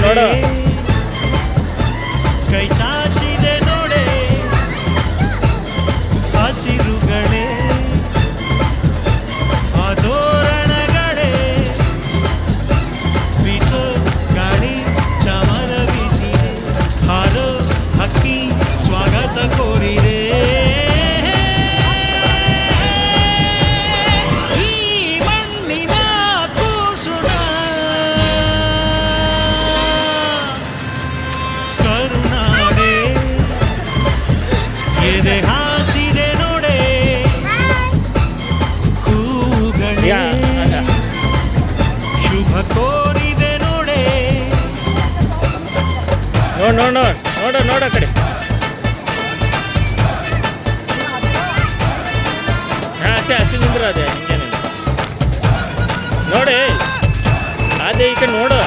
ನೋಡು ಕೈ ಚಾಚಿದೆ ನೋಡೆ ಹಸಿರುಗಳೇ ಆ ತೋರಣಗಳೇ ಬೀಸೋ ಗಾಳಿ ಚಮರ ಬೀಸಿದೆ ಹಾರೋ ಹಕ್ಕಿ ಸ್ವಾಗತ ಕೋರಿದೆ ಈ ಮಣ್ಣಿನ ಕೂಸುನ ಕರುನಾಡೆ ಎದೆ ಹಾಸಿದೆ ನೋಡೆ ಕೂಗಳೇ ಶುಭ ಕೋರಿದೆ ನೋಡೆ ನೋಡು ನೋಡು ನೋಡು ನೋಡು ಆ ಕಡೆ ಹಾಂ ಅಷ್ಟೇ ಅಷ್ಟೇ ನಿಂದ್ರು ಅದೇ ಹಿಂಗೇನಿಲ್ಲ ನೋಡಿ ಅದೇ ಈ ಕಡೆ ನೋಡು